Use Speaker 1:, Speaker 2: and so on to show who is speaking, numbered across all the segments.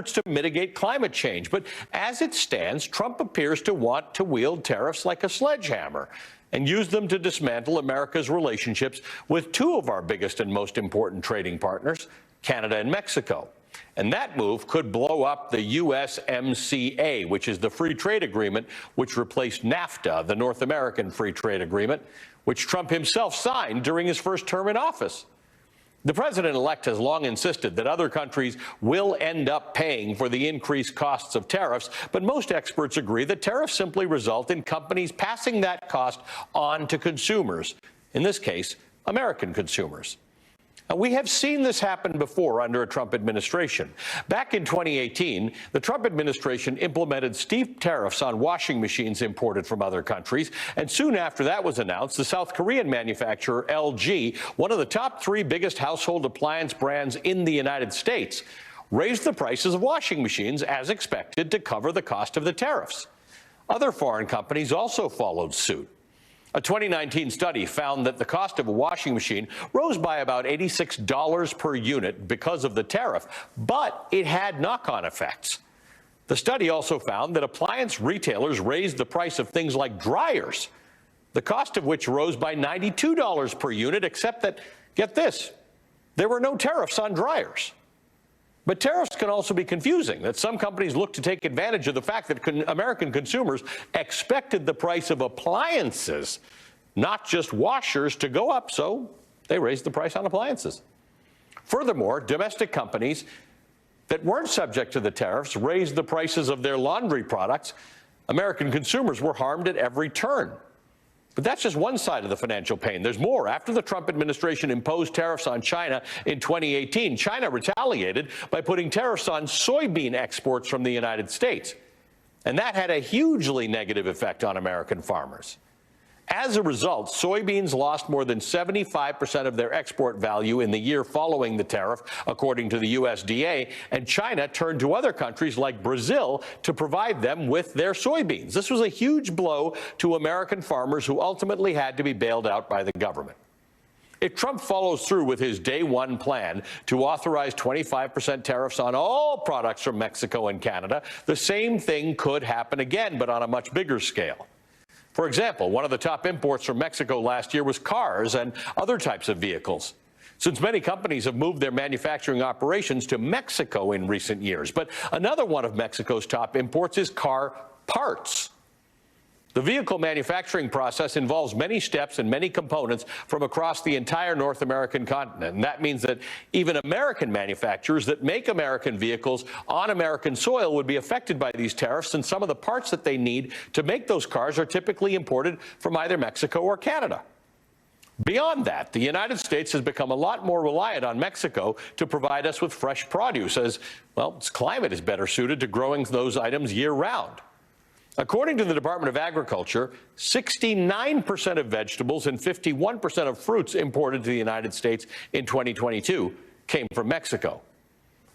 Speaker 1: to mitigate climate change. But as it stands, Trump appears to want to wield tariffs like a sledgehammer and use them to dismantle America's relationships with two of our biggest and most important trading partners, Canada and Mexico. And that move could blow up the USMCA, which is the free trade agreement which replaced NAFTA, the North American Free Trade Agreement, which Trump himself signed during his first term in office. The president-elect has long insisted that other countries will end up paying for the increased costs of tariffs, but most experts agree that tariffs simply result in companies passing that cost on to consumers, in this case, American consumers. Now, we have seen this happen before under a Trump administration. Back in 2018, the Trump administration implemented steep tariffs on washing machines imported from other countries, and soon after that was announced, the South Korean manufacturer LG, one of the top three biggest household appliance brands in the United States, raised the prices of washing machines as expected to cover the cost of the tariffs. Other foreign companies also followed suit. A 2019 study found that the cost of a washing machine rose by about $86 per unit because of the tariff, but it had knock-on effects. The study also found that appliance retailers raised the price of things like dryers, the cost of which rose by $92 per unit, except that, get this, there were no tariffs on dryers. But tariffs can also be confusing, that some companies look to take advantage of the fact that American consumers expected the price of appliances, not just washers, to go up, so they raised the price on appliances. Furthermore, domestic companies that weren't subject to the tariffs raised the prices of their laundry products. American consumers were harmed at every turn. But that's just one side of the financial pain. There's more. After the Trump administration imposed tariffs on China in 2018, China retaliated by putting tariffs on soybean exports from the United States. And that had a hugely negative effect on American farmers. As a result, soybeans lost more than 75% of their export value in the year following the tariff, according to the USDA, and China turned to other countries like Brazil to provide them with their soybeans. This was a huge blow to American farmers who ultimately had to be bailed out by the government. If Trump follows through with his day one plan to authorize 25% tariffs on all products from Mexico and Canada, the same thing could happen again, but on a much bigger scale. For example, one of the top imports from Mexico last year was cars and other types of vehicles, since many companies have moved their manufacturing operations to Mexico in recent years. But another one of Mexico's top imports is car parts. The vehicle manufacturing process involves many steps and many components from across the entire North American continent. And that means that even American manufacturers that make American vehicles on American soil would be affected by these tariffs, and some of the parts that they need to make those cars are typically imported from either Mexico or Canada. Beyond that, the United States has become a lot more reliant on Mexico to provide us with fresh produce, as, well, its climate is better suited to growing those items year-round. According to the Department of Agriculture, 69% of vegetables and 51% of fruits imported to the United States in 2022 came from Mexico.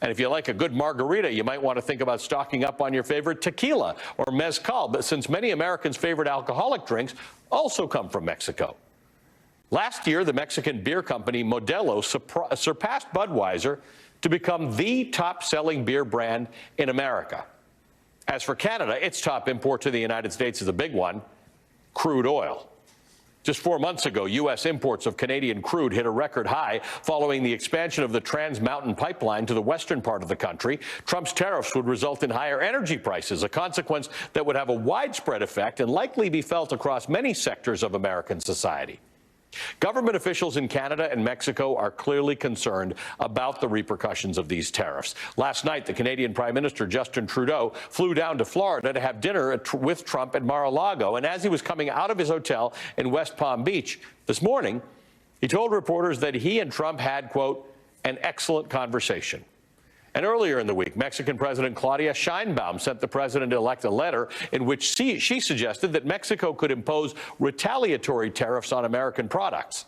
Speaker 1: And if you like a good margarita, you might want to think about stocking up on your favorite tequila or mezcal, but since many Americans' favorite alcoholic drinks also come from Mexico. Last year, the Mexican beer company Modelo surpassed Budweiser to become the top-selling beer brand in America. As for Canada, its top import to the United States is a big one: crude oil. Just 4 months ago, U.S. imports of Canadian crude hit a record high following the expansion of the Trans Mountain pipeline to the western part of the country. Trump's tariffs would result in higher energy prices, a consequence that would have a widespread effect and likely be felt across many sectors of American society. Government officials in Canada and Mexico are clearly concerned about the repercussions of these tariffs. Last night, the Canadian Prime Minister, Justin Trudeau, flew down to Florida to have dinner with Trump at Mar-a-Lago. And as he was coming out of his hotel in West Palm Beach this morning, he told reporters that he and Trump had, quote, an excellent conversation. And earlier in the week, Mexican President Claudia Sheinbaum sent the president-elect a letter in which she suggested that Mexico could impose retaliatory tariffs on American products.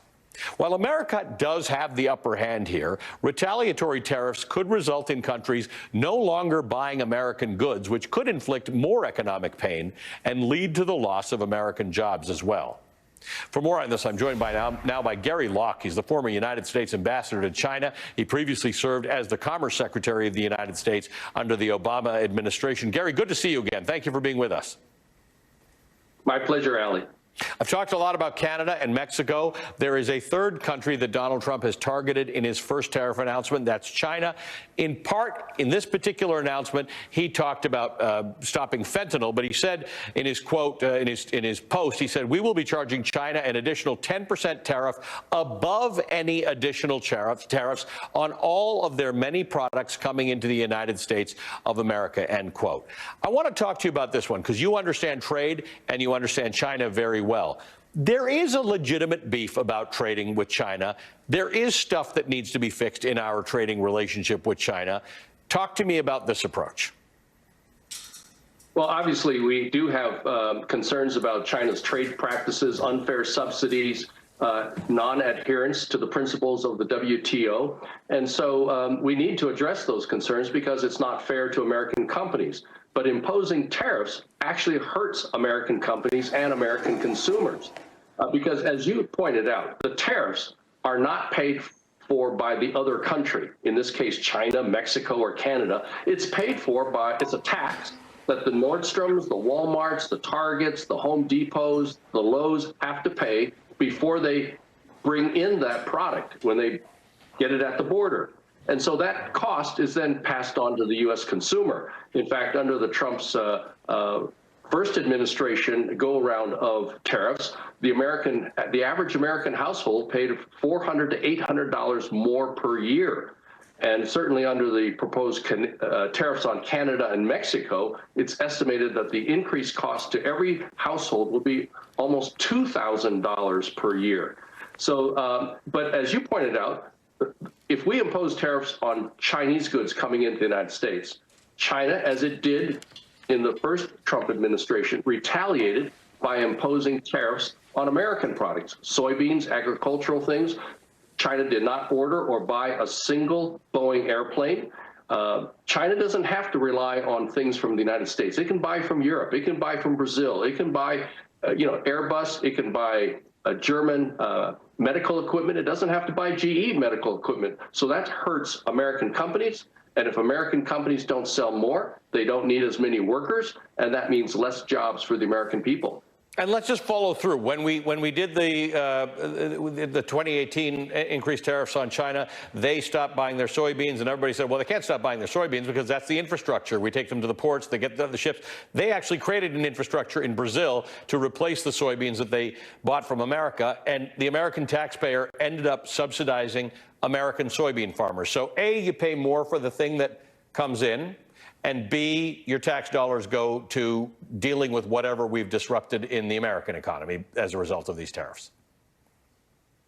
Speaker 1: While America does have the upper hand here, retaliatory tariffs could result in countries no longer buying American goods, which could inflict more economic pain and lead to the loss of American jobs as well. For more on this, I'm joined now by Gary Locke. He's the former United States ambassador to China. He previously served as the Commerce Secretary of the United States under the Obama administration. Gary, good to see you again. Thank you for being with us.
Speaker 2: My pleasure, Ali.
Speaker 1: I've talked a lot about Canada and Mexico. There is a third country that Donald Trump has targeted in his first tariff announcement. That's China. In part, in this particular announcement, he talked about stopping fentanyl, but he said in his quote, in his post, he said, "We will be charging China an additional 10% tariff above any additional tariffs on all of their many products coming into the United States of America," end quote. I want to talk to you about this one because you understand trade and you understand China very well. There is a legitimate beef about trading with China. There is stuff that needs to be fixed in our trading relationship with China. Talk to me about this approach.
Speaker 2: Well, obviously, we do have concerns about China's trade practices, unfair subsidies, non-adherence to the principles of the WTO. And so we need to address those concerns because it's not fair to American companies. But imposing tariffs actually hurts American companies and American consumers. Because as you pointed out, the tariffs are not paid for by the other country, in this case, China, Mexico, or Canada. It's paid for by, it's a tax that the Nordstroms, the Walmarts, the Targets, the Home Depots, the Lowe's have to pay before they bring in that product when they get it at the border. And so that cost is then passed on to the U.S. consumer. In fact, under the Trump's first administration go-around of tariffs, the average American household paid $400 to $800 more per year. And certainly under the proposed tariffs on Canada and Mexico, it's estimated that the increased cost to every household will be almost $2,000 per year. So, but as you pointed out, if we impose tariffs on Chinese goods coming into the United States, China, as it did in the first Trump administration, retaliated by imposing tariffs on American products, soybeans, agricultural things. China did not order or buy a single Boeing airplane. China doesn't have to rely on things from the United States. It can buy from Europe. It can buy from Brazil. It can buy, Airbus. It can buy German medical equipment. It doesn't have to buy GE medical equipment. So that hurts American companies. And if American companies don't sell more, they don't need as many workers, and that means less jobs for the American people.
Speaker 1: And let's just follow through. When we did the 2018 increased tariffs on China, they stopped buying their soybeans, and everybody said, well, they can't stop buying their soybeans because that's the infrastructure. We take them to the ports, they get the ships. They actually created an infrastructure in Brazil to replace the soybeans that they bought from America, and the American taxpayer ended up subsidizing American soybean farmers. So A, you pay more for the thing that comes in, and B, your tax dollars go to dealing with whatever we've disrupted in the American economy as a result of these tariffs.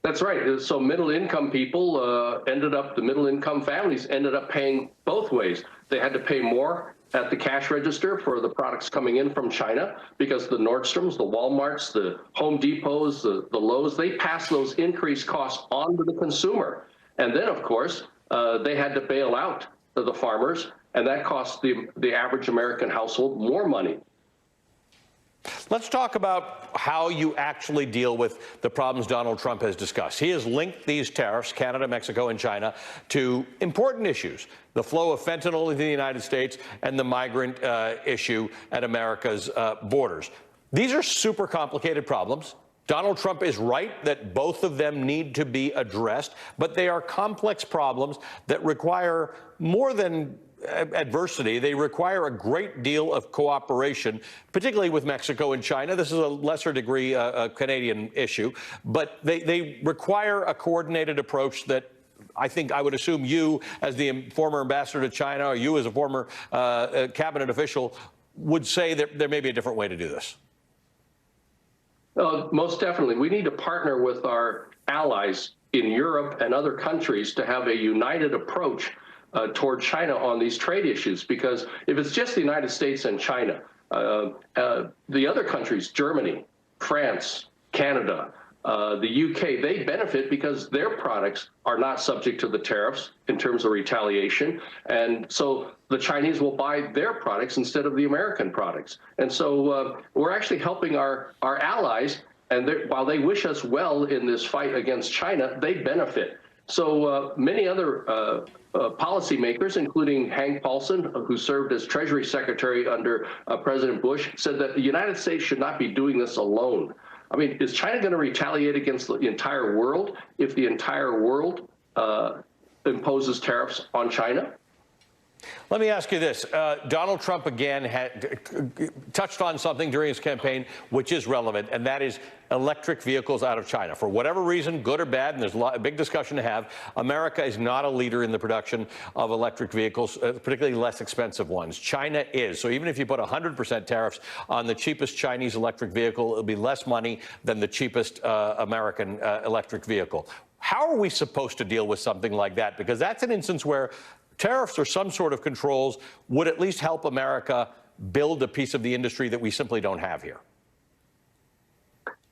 Speaker 2: That's right. So middle-income people the middle-income families ended up paying both ways. They had to pay more at the cash register for the products coming in from China because the Nordstroms, the Walmarts, the Home Depots, the Lowe's, they pass those increased costs on to the consumer. And then, of course, they had to bail out the farmers, and that costs the average American household more money.
Speaker 1: Let's talk about how you actually deal with the problems Donald Trump has discussed. He has linked these tariffs, Canada, Mexico, and China, to important issues, the flow of fentanyl into the United States and the migrant issue at America's borders. These are super complicated problems. Donald Trump is right that both of them need to be addressed, but they are complex problems that require more than adversity. They require a great deal of cooperation, particularly with Mexico and China. This is a lesser degree a Canadian issue, but they require a coordinated approach that I would assume you, as the former ambassador to China, or you as a former cabinet official, would say that there may be a different way to do this.
Speaker 2: Most definitely. We need to partner with our allies in Europe and other countries to have a united approach toward China on these trade issues, because if it's just the United States and China, the other countries, Germany, France, Canada, the UK, they benefit because their products are not subject to the tariffs in terms of retaliation. And so the Chinese will buy their products instead of the American products. And so we're actually helping our allies And while they wish us well in this fight against China, they benefit. So many other policymakers, including Hank Paulson, who served as Treasury Secretary under President Bush, said that the United States should not be doing this alone. I mean, is China going to retaliate against the entire world if the entire world imposes tariffs on China?
Speaker 1: Let me ask you this. Donald Trump again had touched on something during his campaign which is relevant, and that is electric vehicles out of China. For whatever reason, good or bad, and there's a big discussion to have, America is not a leader in the production of electric vehicles, particularly less expensive ones. China is. So even if you put 100% tariffs on the cheapest Chinese electric vehicle, it'll be less money than the cheapest American electric vehicle. How are we supposed to deal with something like that? Because that's an instance where tariffs or some sort of controls would at least help America build a piece of the industry that we simply don't have here.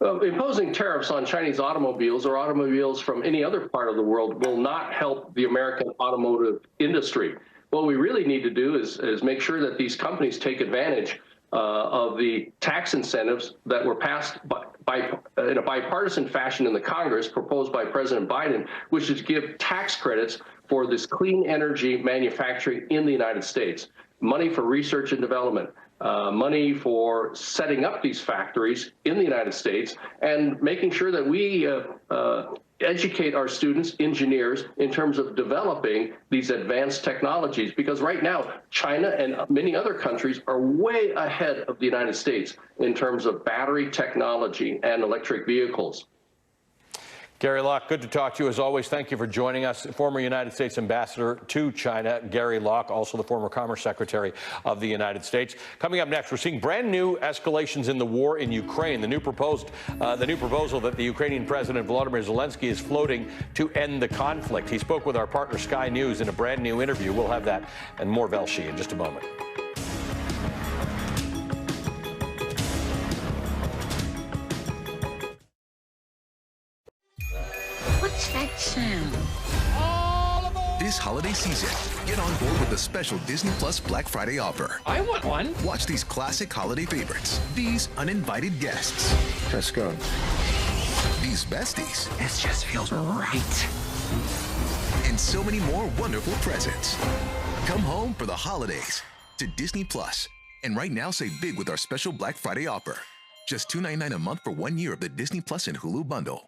Speaker 2: Imposing tariffs on Chinese automobiles or automobiles from any other part of the world will not help the American automotive industry. What we really need to do is make sure that these companies take advantage of the tax incentives that were passed in a bipartisan fashion in the Congress, proposed by President Biden, which is to give tax credits for this clean energy manufacturing in the United States, money for research and development, money for setting up these factories in the United States, and making sure that we educate our students, engineers, in terms of developing these advanced technologies. Because right now, China and many other countries are way ahead of the United States in terms of battery technology and electric vehicles.
Speaker 1: Gary Locke, good to talk to you as always. Thank you for joining us. Former United States Ambassador to China, Gary Locke, also the former Commerce Secretary of the United States. Coming up next, we're seeing brand new escalations in the war in Ukraine. The new proposal that the Ukrainian President Volodymyr Zelensky is floating to end the conflict. He spoke with our partner Sky News in a brand new interview. We'll have that and more Velshi in just a moment.
Speaker 3: What's that sound?
Speaker 4: This holiday season, get on board with the special Disney Plus Black Friday offer.
Speaker 3: I want one.
Speaker 4: Watch these classic holiday favorites, these uninvited guests,
Speaker 5: Let's go.
Speaker 4: these besties,
Speaker 3: This just feels right.
Speaker 4: and so many more wonderful presents. Come home for the holidays to Disney Plus. And right now, save big with our special Black Friday offer. Just $2.99 a month for 1 year of the Disney Plus and Hulu bundle.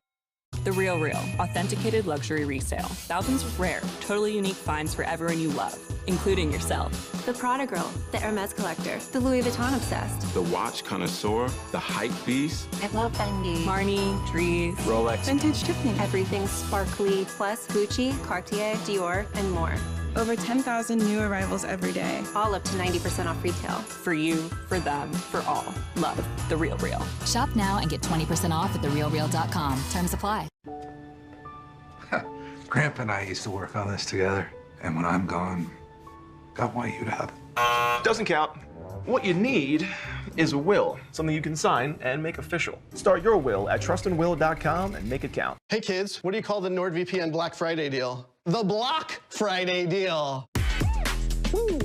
Speaker 6: The Real Real, authenticated luxury resale. Thousands of rare, totally unique finds for everyone you love, including yourself.
Speaker 7: The Prada girl, the Hermes collector, the Louis Vuitton obsessed.
Speaker 8: The watch connoisseur, the hype beast.
Speaker 7: I love Fendi.
Speaker 6: Marni, Dries,
Speaker 1: Rolex.
Speaker 7: Vintage Tiffany. Everything sparkly, plus Gucci, Cartier, Dior, and more.
Speaker 9: Over 10,000 new arrivals every day.
Speaker 7: All up to 90% off retail.
Speaker 6: For you, for them, for all. Love The Real Real.
Speaker 10: Shop now and get 20% off at therealreal.com. Terms apply.
Speaker 5: Grandpa and I used to work on this together, and when I'm gone, I want you to have it.
Speaker 11: Doesn't count. What you need is a will, something you can sign and make official. Start your will at trustandwill.com and make it count.
Speaker 12: Hey kids, what do you call the NordVPN Black Friday deal? The Block Friday deal. Woo.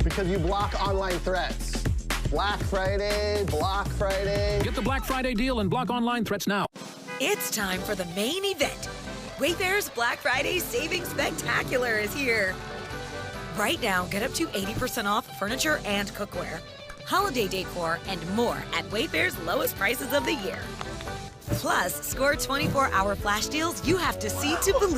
Speaker 12: Because you block online threats. Black Friday, Block Friday.
Speaker 13: Get the Black Friday deal and block online threats now.
Speaker 14: It's time for the main event. Wayfair's Black Friday Savings Spectacular is here. Right now, get up to 80% off furniture and cookware, holiday decor, and more at Wayfair's lowest prices of the year. Plus, score 24-hour flash deals you have to see to believe.